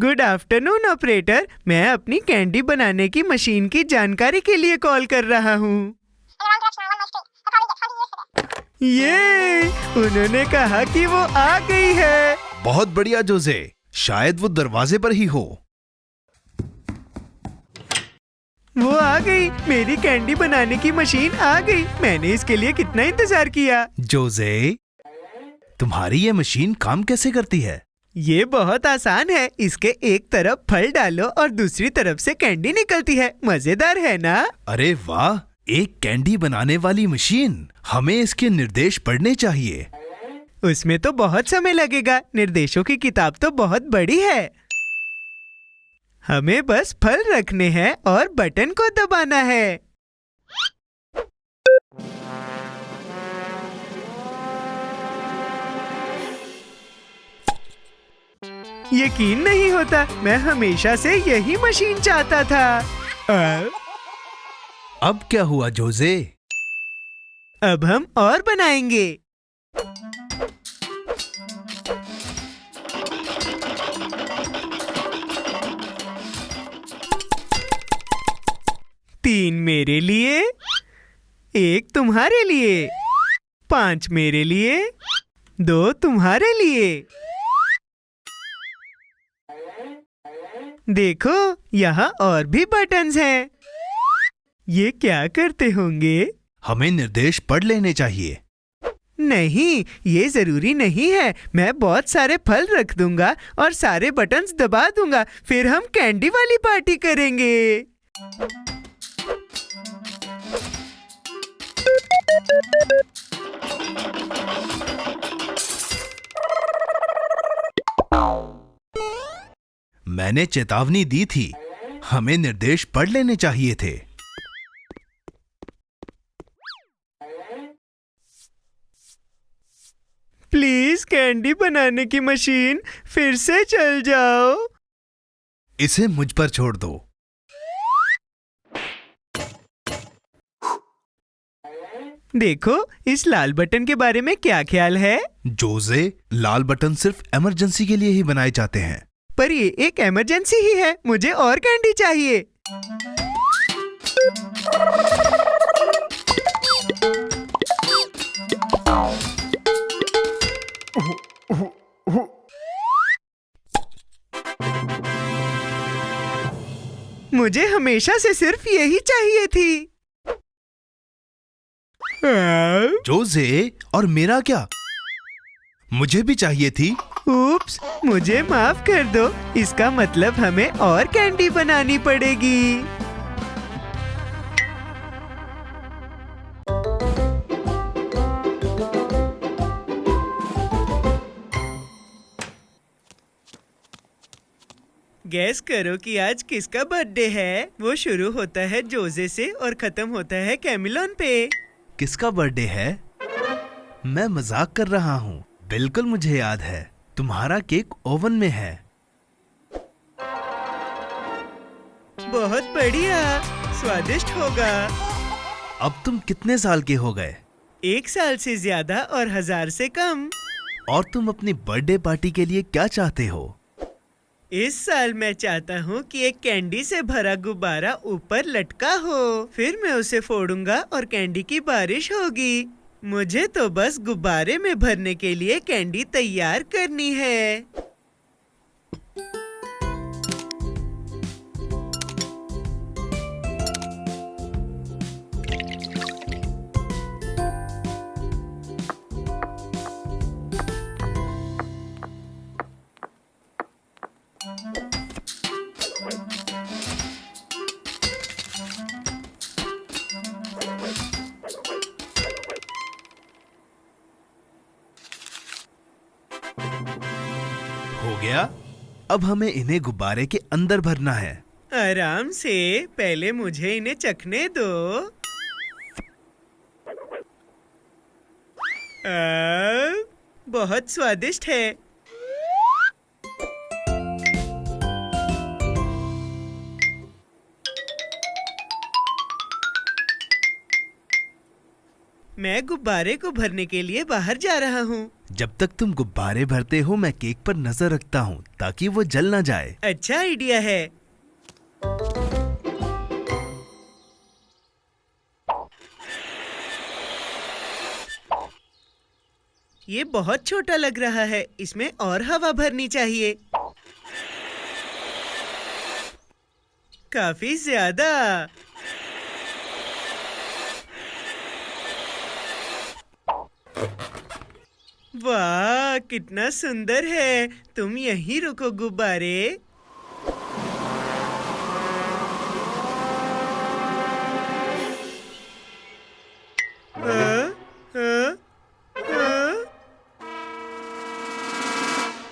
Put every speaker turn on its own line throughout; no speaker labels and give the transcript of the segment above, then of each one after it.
Good afternoon operator. मैं अपनी candy बनाने की मशीन की जानकारी के लिए कॉल कर रहा हूँ। ये उन्होंने कहा कि वो आ गई है।
बहुत बढ़िया जोजे, शायद वो दरवाजे पर ही हो।
वो आ गई, मेरी कैंडी बनाने की मशीन आ गई। मैंने इसके लिए कितना इंतजार किया।
जोजे, तुम्हारी ये मशीन काम कैसे करती है?
ये बहुत आसान है। इसके एक तरफ फल डालो और दूसरी तरफ से कैंडी निकलती है। मजेदार है ना?
अरे वाह, एक कैंडी बनाने वाली मशीन। हमें इसके निर्देश पढ़ने चाहिए।
उसमें तो बहुत समय लगेगा। निर्देशों की किताब तो बहुत बड़ी है। हमें बस फल रखने हैं और बटन को दबाना है। यकीन नहीं होता, मैं हमेशा से यही मशीन चाहता था।
अब क्या हुआ जोजे?
अब हम और बनाएंगे। तीन मेरे लिए, एक तुम्हारे लिए, 5 मेरे लिए, 2 तुम्हारे लिए। देखो, यहाँ और भी बटन्स हैं। ये क्या करते होंगे?
हमें निर्देश पढ़ लेने चाहिए।
नहीं, ये जरूरी नहीं है। मैं बहुत सारे फल रख दूंगा और सारे बटन्स दबा दूंगा। फिर हम कैंडी वाली पार्टी करेंगे।
मैंने चेतावनी दी थी, हमें निर्देश पढ़ लेने चाहिए थे।
प्लीज कैंडी बनाने की मशीन फिर से चल जाओ।
इसे मुझ पर छोड़ दो।
देखो, इस लाल बटन के बारे में क्या ख्याल है?
जोजे, लाल बटन सिर्फ इमरजेंसी के लिए ही बनाए जाते हैं।
पर ये एक इमरजेंसी ही है। मुझे और कैंडी चाहिए। मुझे हमेशा से सिर्फ यही चाहिए थी।
जोजे, और मेरा क्या? मुझे भी चाहिए थी।
उप्स, मुझे माफ कर दो। इसका मतलब हमें और कैंडी बनानी पड़ेगी। गैस करो कि आज किसका बर्थडे है। वो शुरू होता है जोजे से और खत्म होता है कैमिलोन पे।
किसका बर्थडे है? मैं मजाक कर रहा हूँ। बिल्कुल मुझे याद है। तुम्हारा केक ओवन में है।
बहुत बढ़िया, स्वादिष्ट होगा।
अब तुम कितने साल के हो गए?
1 साल से ज्यादा और 1000 से कम।
और तुम अपनी बर्थडे पार्टी के लिए क्या चाहते हो?
इस साल मैं चाहता हूँ कि एक कैंडी से भरा गुब्बारा ऊपर लटका हो। फिर मैं उसे फोड़ूंगा और कैंडी की बारिश होगी। मुझे तो बस गुब्बारे में भरने के लिए कैंडी तैयार करनी है।
हो गया। अब हमें इन्हें गुब्बारे के अंदर भरना है।
आराम से, पहले मुझे इन्हें चखने दो। बहुत स्वादिष्ट है। मैं गुब्बारे को भरने के लिए बाहर जा रहा हूँ।
जब तक तुम गुब्बारे भरते हो मैं केक पर नजर रखता हूँ ताकि वो जल ना जाए।
अच्छा आइडिया है। ये बहुत छोटा लग रहा है, इसमें और हवा भरनी चाहिए। काफी ज्यादा। वाह, कितना सुंदर है। तुम यहीं रुको गुब्बारे।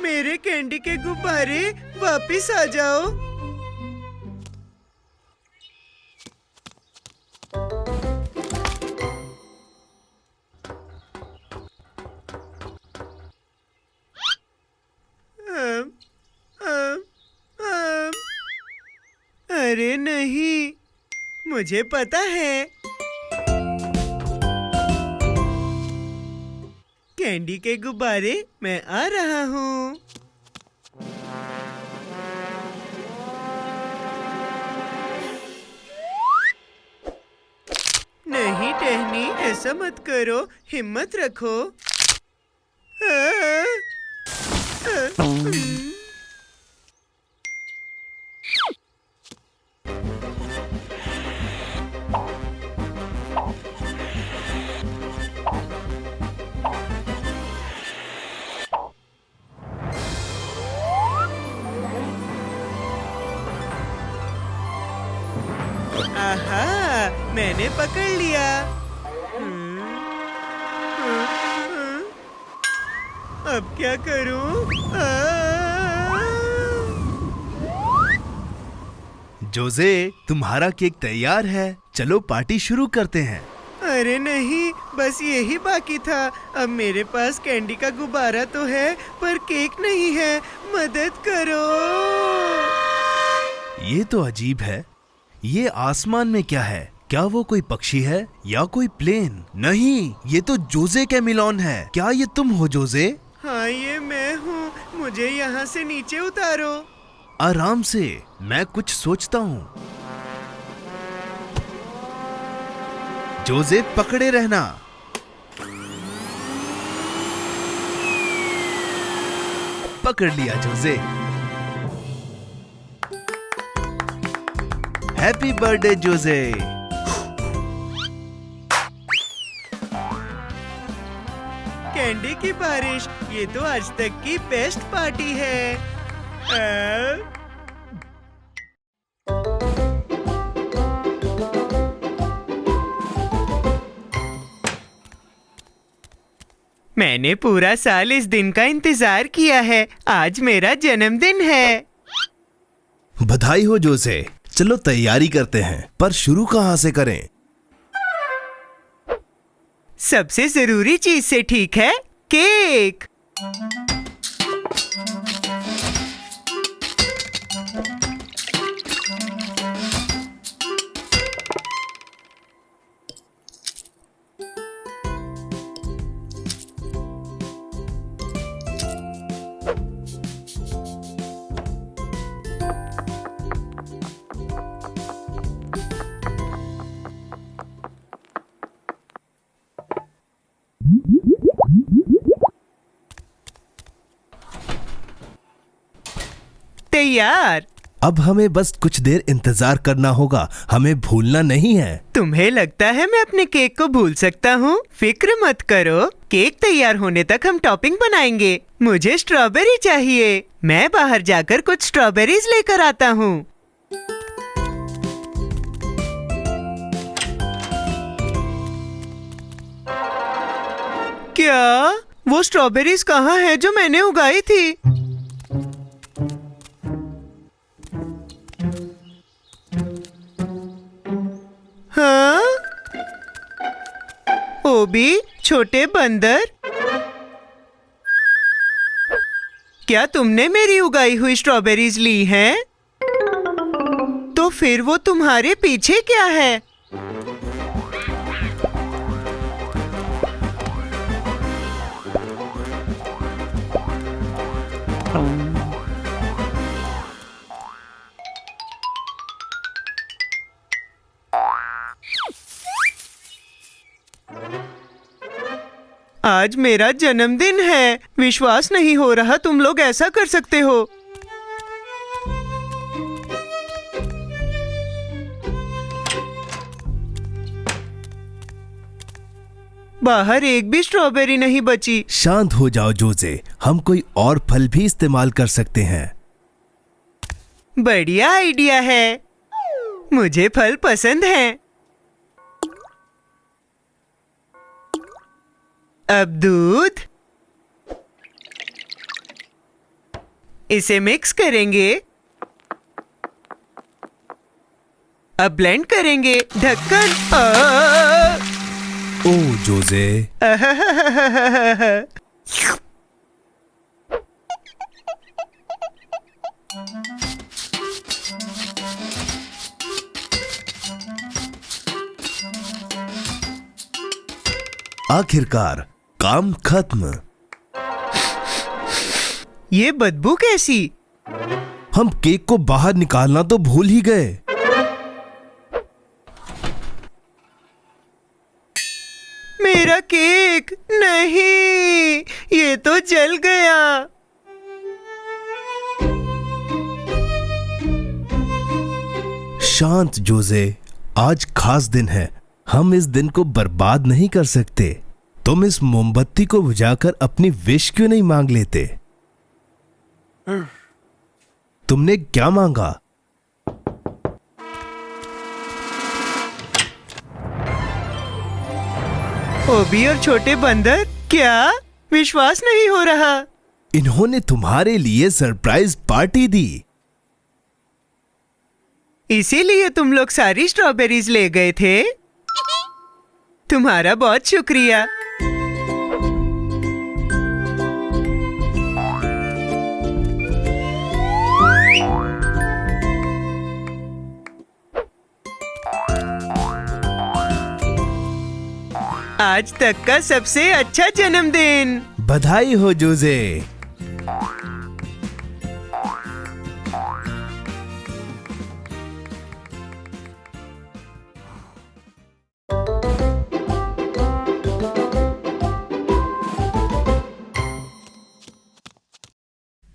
मेरे कैंडी के गुब्बारे वापिस आ जाओ। अरे नहीं, मुझे पता है। कैंडी के गुब्बारे, मैं आ रहा हूँ। नहीं टहनी, ऐसा मत करो, हिम्मत रखो। आहा, मैंने पकड़ लिया। अब क्या करूं?
जोजे, तुम्हारा केक तैयार है, चलो पार्टी शुरू करते हैं।
अरे नहीं, बस यही बाकी था। अब मेरे पास कैंडी का गुब्बारा तो है, पर केक नहीं है। मदद करो।
ये तो अजीब है। ये आसमान में क्या है? क्या वो कोई पक्षी है या कोई प्लेन? नहीं, ये तो जोजे कैमिलॉन है। क्या ये तुम हो जोजे?
हाँ, ये मैं हूँ। मुझे यहाँ से नीचे उतारो।
आराम से, मैं कुछ सोचता हूँ। जोजे, पकड़े रहना। पकड़ लिया Jose. Happy birthday Jose.
Candy की बारिश, ये तो आज तक की बेस्ट पार्टी है। मैंने पूरा साल इस दिन का इंतजार किया है। आज मेरा जन्मदिन है।
बधाई हो जोसे। चलो तैयारी करते हैं, पर शुरू कहाँ से करें?
सबसे जरूरी चीज से, ठीक है? केक। तैयार।
अब हमें बस कुछ देर इंतजार करना होगा, हमें भूलना नहीं है।
तुम्हें लगता है मैं अपने केक को भूल सकता हूँ? फिक्र मत करो, केक तैयार होने तक हम टॉपिंग बनाएंगे। मुझे स्ट्रॉबेरी चाहिए। मैं बाहर जाकर कुछ स्ट्रॉबेरीज लेकर आता हूँ। क्या वो स्ट्रॉबेरीज कहाँ है जो मैंने उगाई थी? हाँ? ओबी, छोटे बंदर, क्या तुमने मेरी उगाई हुई स्ट्रॉबेरीज ली हैं? तो फिर वो तुम्हारे पीछे क्या है? आज मेरा जन्मदिन है। विश्वास नहीं हो रहा तुम लोग ऐसा कर सकते हो। बाहर एक भी स्ट्रॉबेरी नहीं बची।
शांत हो जाओ जोजे, हम कोई और फल भी इस्तेमाल कर सकते हैं।
बढ़िया आइडिया है। मुझे फल पसंद हैं। अब दूध, इसे मिक्स करेंगे। अब ब्लेंड करेंगे। ढक्कन।
ओ जोजे, आखिरकार काम खत्म।
ये बदबू कैसी?
हम केक को बाहर निकालना तो भूल ही गए।
मेरा केक नहीं, ये तो जल गया।
शांत जोजे, आज खास दिन है। हम इस दिन को बर्बाद नहीं कर सकते। तुम इस मोमबत्ती को बुझाकर अपनी विश क्यों नहीं मांग लेते? तुमने क्या मांगा?
ओबी और छोटे बंदर, क्या? विश्वास नहीं हो रहा।
इन्होंने तुम्हारे लिए सरप्राइज पार्टी दी।
इसीलिए तुम लोग सारी स्ट्रॉबेरीज ले गए थे। तुम्हारा बहुत शुक्रिया। आज तक का सबसे अच्छा जन्मदिन।
बधाई हो जोजे।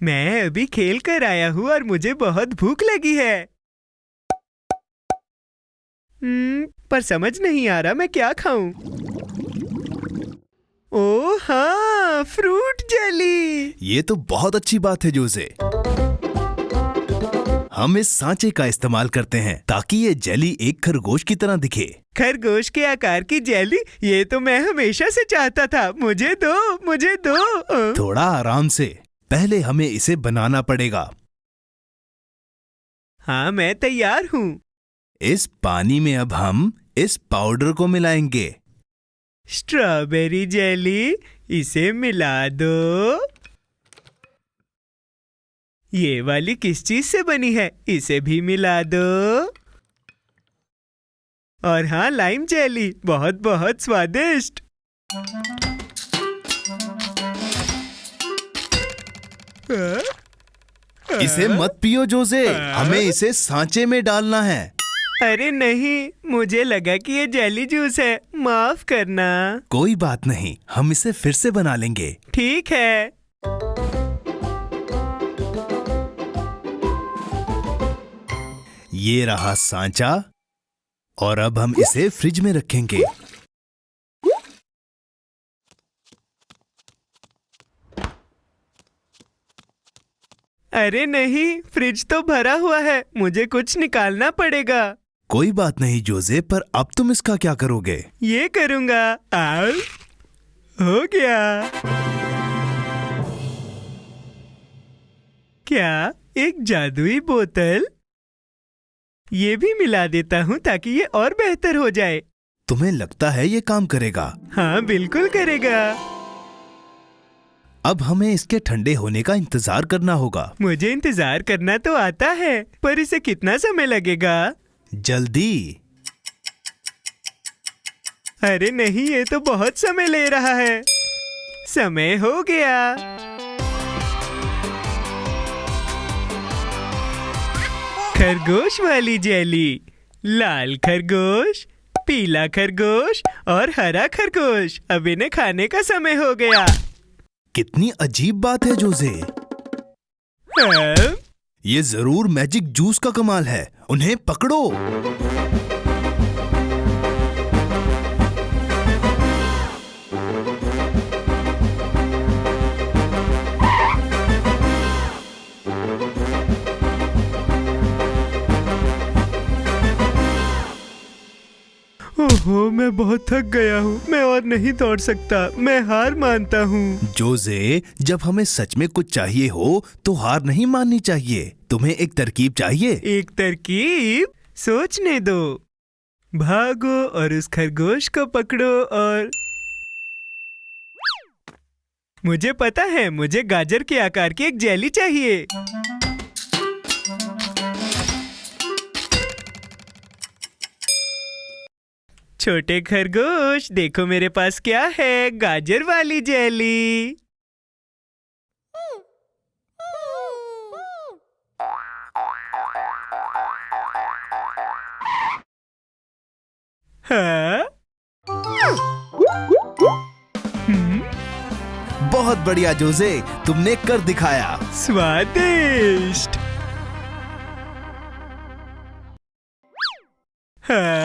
मैं अभी खेल कर आया हूँ और मुझे बहुत भूख लगी है। पर समझ नहीं आ रहा मैं क्या खाऊं। ओह हाँ, फ्रूट जेली।
ये तो बहुत अच्छी बात है जोजे। हम इस सांचे का इस्तेमाल करते हैं ताकि ये जेली एक खरगोश की तरह दिखे।
खरगोश के आकार की जेली, ये तो मैं हमेशा से चाहता था। मुझे दो, मुझे दो।
थोड़ा आराम से, पहले हमें इसे बनाना पड़ेगा।
हाँ, मैं तैयार हूँ।
इस पानी में अब हम इस पाउडर को मिलाएंगे।
स्ट्रॉबेरी जेली, इसे मिला दो। ये वाली किस चीज से बनी है? इसे भी मिला दो। और हाँ, लाइम जेली, बहुत बहुत स्वादिष्ट।
इसे मत पियो जोजे, हमें इसे सांचे में डालना है।
अरे नहीं, मुझे लगा कि ये जेली जूस है। माफ करना।
कोई बात नहीं, हम इसे फिर से बना लेंगे।
ठीक है।
ये रहा सांचा और अब हम इसे फ्रिज में रखेंगे।
अरे नहीं, फ्रिज तो भरा हुआ है। मुझे कुछ निकालना पड़ेगा।
कोई बात नहीं जोजे, पर अब तुम इसका क्या करोगे?
ये करूंगा। आओ, हो गया। क्या एक जादुई बोतल? ये भी मिला देता हूँ ताकि ये और बेहतर हो जाए।
तुम्हें लगता है ये काम करेगा?
हाँ, बिल्कुल करेगा।
अब हमें इसके ठंडे होने का इंतजार करना होगा।
मुझे इंतजार करना तो आता है, पर इसे कितना समय लगेगा?
जल्दी।
अरे नहीं, ये तो बहुत समय ले रहा है। समय हो गया। खरगोश वाली जेली, लाल खरगोश, पीला खरगोश और हरा खरगोश, अब इन्हें खाने का समय हो गया।
कितनी अजीब बात है जोसे।
हाँ?
ये जरूर मैजिक जूस का कमाल है। उन्हें पकड़ो।
ओहो, मैं बहुत थक गया हूँ, मैं और नहीं दौड़ सकता, मैं हार मानता हूँ।
जोसे, जब हमें सच में कुछ चाहिए हो तो हार नहीं माननी चाहिए। तुम्हें एक तरकीब चाहिए?
एक तरकीब? सोचने दो। भागो और उस खरगोश को पकड़ो और... मुझे पता है, मुझे गाजर के आकार की एक जेली चाहिए। छोटे खरगोश, देखो मेरे पास क्या है, गाजर वाली जेली। हाँ?
बहुत बढ़िया जोसे, तुमने कर दिखाया।
स्वादिष्ट। हाँ?